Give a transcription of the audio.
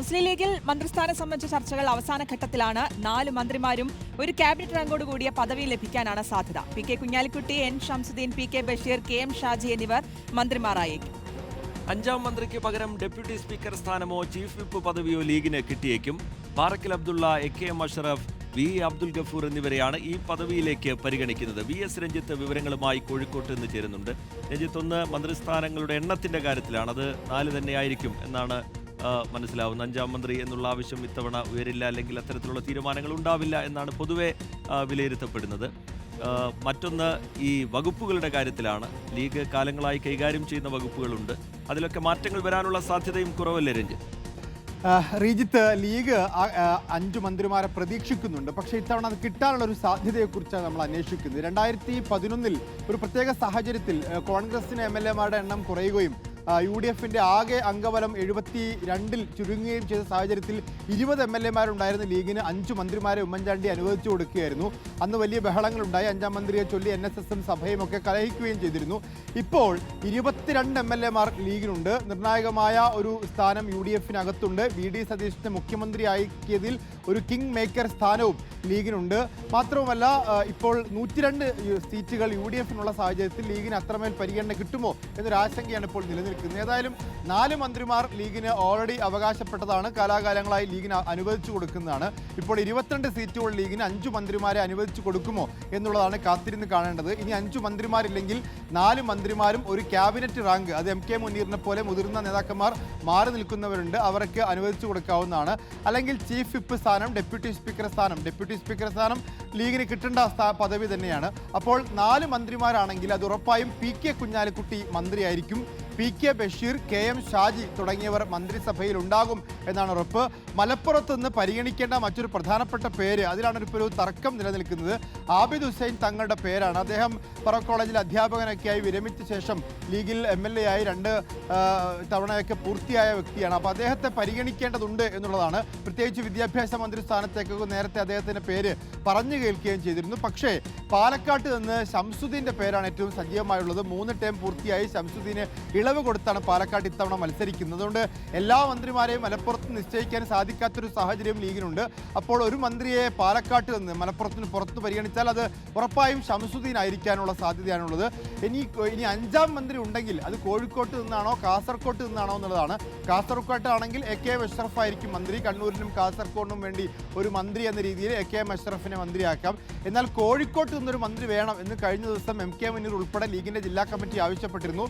മുസ്ലിം ലീഗിൽ മന്ത്രിസ്ഥാനം സംബന്ധിച്ച ചർച്ചകൾ അവസാന ഘട്ടത്തിലാണ്. 4 മന്ത്രിമാരും ഒരു ക്യാബിനറ്റ് റാങ്കോട് കൂടിയ പദവി ലഭിക്കാനാണ് സാധ്യത. P K Kunhalikutty, N Shamsuddin, P K Basheer, K M Shaji എന്നിവർ മന്ത്രിമാരായേക്കും. 5ാം മന്ത്രിക്ക് പകരം ഡെപ്യൂട്ടി സ്പീക്കർ സ്ഥാനമോ ചീഫ് വിപ്പ് പദവിയോ ലീഗിന് കിട്ടിയേക്കും. Parakkal Abdulla, A K. M Ashraf, V Abdul Gafoor എന്നിവരെയാണ് ഈ പദവിയിലേക്ക് പരിഗണിക്കുന്നത്. വി എസ് രഞ്ജിത്ത് വിവരങ്ങളുമായി കോഴിക്കോട്ട് നിന്ന് ചേരുന്നുണ്ട്. രഞ്ജിത്ത്, ഒന്ന് മന്ത്രിസ്ഥാനങ്ങളുടെ എണ്ണത്തിന്റെ കാര്യത്തിലാണ്, അത് 4 തന്നെയായിരിക്കും എന്നാണ് മനസ്സിലാവുന്നത്. 5ാം മന്ത്രി എന്നുള്ള ആവശ്യം ഇത്തവണ ഉയരില്ല, അല്ലെങ്കിൽ അത്തരത്തിലുള്ള തീരുമാനങ്ങൾ ഉണ്ടാവില്ല എന്നാണ് പൊതുവെ വിലയിരുത്തപ്പെടുന്നത്. മറ്റൊന്ന് ഈ വകുപ്പുകളുടെ കാര്യത്തിലാണ്. ലീഗ് കാലങ്ങളായി കൈകാര്യം ചെയ്യുന്ന വകുപ്പുകളുണ്ട്, അതിലൊക്കെ മാറ്റങ്ങൾ വരാനുള്ള സാധ്യതയും കുറവല്ലേ രഞ്ജിത്ത്? റീജിത്ത്, ലീഗ് 5 മന്ത്രിമാരെ പ്രതീക്ഷിക്കുന്നുണ്ട്. പക്ഷേ ഇത്തവണ അത് കിട്ടാനുള്ള ഒരു സാധ്യതയെക്കുറിച്ചാണ് നമ്മൾ അന്വേഷിക്കുന്നത്. 2011 ഒരു പ്രത്യേക സാഹചര്യത്തിൽ കോൺഗ്രസിന് MLA-മാരുടെ എണ്ണം കുറയുകയും UDF-ന്റെ ആകെ അംഗബലം 72-ൽ ചുരുങ്ങുകയും ചെയ്ത സാഹചര്യത്തിൽ 20 MLA-മാരുണ്ടായിരുന്ന ലീഗിന് 5 മന്ത്രിമാരെ ഉമ്മൻചാണ്ടി അനുവദിച്ചു കൊടുക്കുകയായിരുന്നു. അന്ന് വലിയ ബഹളങ്ങളുണ്ടായി. 5ാം മന്ത്രിയെ ചൊല്ലി NSS-ഉം സഭയും ഒക്കെ കലഹിക്കുകയും ചെയ്തിരുന്നു. ഇപ്പോൾ 22 MLA-മാർ ലീഗിനുണ്ട്. നിർണായകമായ ഒരു സ്ഥാനം UDF-നകത്തുണ്ട്. VD സതീശനെ മുഖ്യമന്ത്രിയാക്കിയതിൽ ഒരു കിങ് മേക്കർ സ്ഥാനവും ലീഗിനുണ്ട്. മാത്രവുമല്ല, ഇപ്പോൾ 102 സീറ്റുകൾ UDF-നുള്ള സാഹചര്യത്തിൽ ലീഗിന് അത്രമേൽ പരിഗണന കിട്ടുമോ എന്നൊരു ആശങ്കയാണ് ഇപ്പോൾ നിലനിൽക്കുന്നത്. ഏതായാലും 4 മന്ത്രിമാർ ലീഗിന് ഓൾറെഡി അവകാശപ്പെട്ടതാണ്, കാലാകാലങ്ങളായി ലീഗിന് അനുവദിച്ചു കൊടുക്കുന്നതാണ്. ഇപ്പോൾ 22 സീറ്റുകൾ ലീഗിന് 5 മന്ത്രിമാരെ അനുവദിച്ചു കൊടുക്കുമോ എന്നുള്ളതാണ് കാത്തിരുന്ന് കാണേണ്ടത്. ഇനി 5 മന്ത്രിമാരില്ലെങ്കിൽ 4 മന്ത്രിമാരും ഒരു ക്യാബിനറ്റ് റാങ്ക്, അത് MK മുനീറിനെ പോലെ മുതിർന്ന നേതാക്കന്മാർ മാറി നിൽക്കുന്നവരുണ്ട്, അവർക്ക് അനുവദിച്ചു കൊടുക്കാവുന്നതാണ്. അല്ലെങ്കിൽ ചീഫ് വിപ്പ് സ്ഥാനം, ഡെപ്യൂട്ടി സ്പീക്കർ സ്ഥാനം ലീഗിന് കിട്ടേണ്ട പദവി തന്നെയാണ്. അപ്പോൾ 4 മന്ത്രിമാരാണെങ്കിൽ അത് ഉറപ്പായും പി കെ കുഞ്ഞാലിക്കുട്ടി മന്ത്രിയായിരിക്കും. P K Basheer, K M Shaji തുടങ്ങിയവർ മന്ത്രിസഭയിൽ ഉണ്ടാകും എന്നാണ് ഉറപ്പ്. മലപ്പുറത്ത് നിന്ന് പരിഗണിക്കേണ്ട മറ്റൊരു പ്രധാനപ്പെട്ട പേര്, അതിലാണ് ഇപ്പോൾ ഒരു തർക്കം നിലനിൽക്കുന്നത്. ആബിദ് ഹുസൈൻ തങ്ങളുടെ പേരാണ്. അദ്ദേഹം ഫറൂഖ് കോളേജിൽ അധ്യാപകനൊക്കെയായി വിരമിച്ച ശേഷം ലീഗിൽ MLA ആയി 2 തവണയൊക്കെ പൂർത്തിയായ വ്യക്തിയാണ്. അപ്പോൾ അദ്ദേഹത്തെ പരിഗണിക്കേണ്ടതുണ്ട് എന്നുള്ളതാണ്. പ്രത്യേകിച്ച് വിദ്യാഭ്യാസ മന്ത്രി സ്ഥാനത്തേക്കൊക്കെ നേരത്തെ അദ്ദേഹത്തിൻ്റെ പേര് പറഞ്ഞു കേൾക്കുകയും ചെയ്തിരുന്നു. പക്ഷേ പാലക്കാട്ട് നിന്ന് ശംസുദ്ദീൻ്റെ പേരാണ് ഏറ്റവും സജീവമായുള്ളത്. 3 ടേം പൂർത്തിയായി ശംസുദ്ദീന് ഇളവ് കൊടുത്താണ് പാലക്കാട് ഇത്തവണ മത്സരിക്കുന്നത്. അതുകൊണ്ട് എല്ലാ മന്ത്രിമാരെയും മലപ്പുറത്ത് നിശ്ചയിക്കാൻ സാധിക്കാത്തൊരു സാഹചര്യം ലീഗിനുണ്ട്. അപ്പോൾ ഒരു മന്ത്രിയെ പാലക്കാട്ട് നിന്ന് മലപ്പുറത്തിന് പുറത്ത് പരിഗണിച്ചാൽ അത് ഉറപ്പായും ശംസുദ്ദീൻ ആയിരിക്കാനുള്ള സാധ്യതയാണുള്ളത്. ഇനി 5ാം മന്ത്രി ഉണ്ടെങ്കിൽ അത് കോഴിക്കോട്ട് നിന്നാണോ കാസർകോട്ട് നിന്നാണോ എന്നുള്ളതാണ്. കാസർകോട്ടാണെങ്കിൽ എ കെ എം അഷ്റഫ് ആയിരിക്കും മന്ത്രി. കണ്ണൂരിനും കാസർകോടിനും വേണ്ടി ഒരു മന്ത്രി എന്ന രീതിയിൽ എ കെ എം അഷ്റഫിനെ മന്ത്രിയാക്കാം. എന്നാൽ കോഴിക്കോട്ട് നിന്നൊരു മന്ത്രി വേണം എന്ന് കഴിഞ്ഞ ദിവസം MK മുനീർ ഉൾപ്പെടെ ലീഗിൻ്റെ ജില്ലാ കമ്മിറ്റി ആവശ്യപ്പെട്ടിരുന്നു.